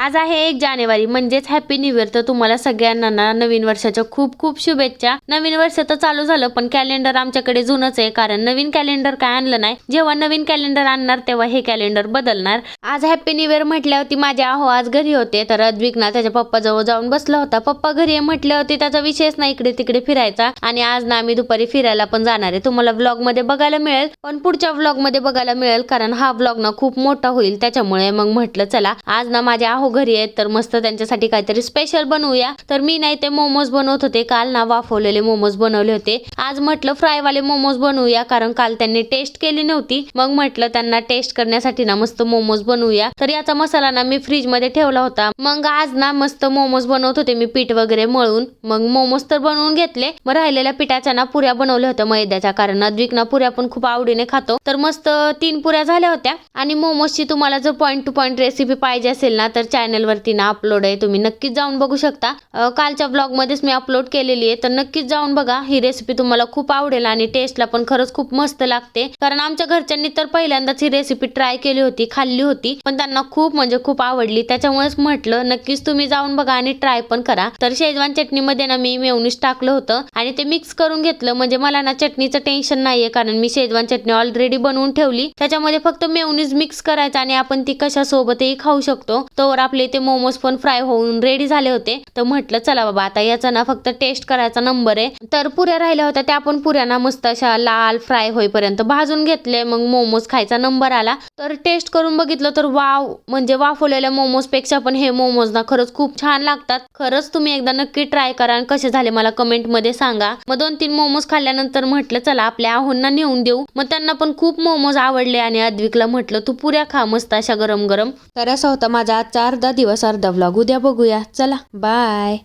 आज आहे 1 जानेवारी म्हणजेच हॅपी न्यू इयर. तर तुम्हाला सगळ्यांना ना नवीन वर्षाच्या खूप खूप शुभेच्छा. नवीन वर्ष तर चालू झालं पण कॅलेंडर आमच्याकडे जुनच आहे, कारण नवीन कॅलेंडर काय आणलं नाही. जेव्हा नवीन कॅलेंडर आणणार तेव्हा हे कॅलेंडर बदलणार. आज हॅपी न्यू इयर म्हटल्यावरती माझे आहो आज घरी होते, तर अद्विक ना त्याच्या पप्पा जवळ जाऊन बसला होता. पप्पा घरी आहे म्हटल्यावरती त्याचा विषयच नाही इकडे तिकडे फिरायचा. आणि आज ना आम्ही दुपारी फिरायला पण जाणार आहे. तुम्हाला व्लॉग मध्ये बघायला मिळेल, पण पुढच्या व्लॉग मध्ये बघायला मिळेल, कारण हा व्लॉग ना खूप मोठा होईल. त्याच्यामुळे मग म्हटलं चला आज ना माझे आहो घरी आहेत, तर मस्त त्यांच्यासाठी काहीतरी स्पेशल बनवूया. तर मी नाही ते मोमोज बनवत होते. काल ना वाफवलेले मोमोज बनवले होते. आज म्हटलं फ्राय वाले मोमोज बनवूया, कारण काल त्यांनी टेस्ट केली नव्हती. मग म्हटलं त्यांना टेस्ट करण्यासाठी ना मस्त मोमोज बनवूया. तर याचा मसाला ना मी फ्रीज मध्ये ठेवला होता. मग आज ना मस्त मोमोज बनवत होते मी पीठ वगैरे मळून. मग मोमोज तर बनवून घेतले. मग राहिलेल्या पिठाच्या ना पुऱ्या बनवल्या होत्या मैद्याच्या, कारण अद्विक ना पुऱ्या पण खूप आवडीने खातो. तर मस्त 3 पुऱ्या झाल्या होत्या. आणि मोमोजची तुम्हाला जर पॉइंट टू पॉइंट रेसिपी पाहिजे असेल ना, तर चॅनल वरती ना अपलोड आहे, तुम्ही नक्कीच जाऊन बघू शकता. कालच्या ब्लॉग मध्येच मी अपलोड केलेली आहे, तर नक्कीच जाऊन बघा. ही रेसिपी तुम्हाला खूप आवडेल आणि टेस्टला पण खरंच खूप मस्त लागते. कारण आमच्या घरच्यांनी तर पहिल्यांदाच ही रेसिपी ट्राय केली होती, खाल्ली होती, पण त्यांना खूप म्हणजे खूप आवडली. त्याच्यामुळेच म्हटलं नक्कीच तुम्ही जाऊन बघा आणि ट्राय पण करा. तर शेजवान चटणीमध्ये ना मी मेयोनीज टाकलं होतं आणि ते मिक्स करून घेतलं. म्हणजे मला ना चटणीचं टेन्शन नाहीये, कारण मी शेजवान चटणी ऑलरेडी बनवून ठेवली. त्याच्यामध्ये फक्त मेयोनीज मिक्स करायचं आणि आपण ती कशा सोबतही खाऊ शकतो. तोवर आपले ते मोमोज पण फ्राय होऊन रेडी झाले होते. तर म्हटलं चला बाबा आता याचा ना फक्त टेस्ट करायचा नंबर आहे. तर पुऱ्या राहिल्या होत्या, त्या पण पुऱ्या ना मस्त अशा लाल फ्राय होईपर्यंत भाजून घेतले. मग मोमोज खायचा नंबर आला. तर टेस्ट करून बघितलं तर वाव, म्हणजे वाफवलेल्या मोमोज पेक्षा पण हे मोमोज ना खरंच खूप छान लागतात. खरंच तुम्ही एकदा नक्की ट्राय करा आणि कसे झाले मला कमेंट मध्ये सांगा. मग 2-3 मोमोज खाल्ल्यानंतर म्हटलं चला आपल्या आहोंना नेऊन देऊ. मग त्यांना पण खूप मोमोज आवडले आणि अद्विकला म्हटलं तू पुऱ्या खा मस्त अशा गरम गरम. तर असा होता माझा आजचा अर्धा दिवस अर्धा व्लॉग. उद्या बघूया. चला बाय.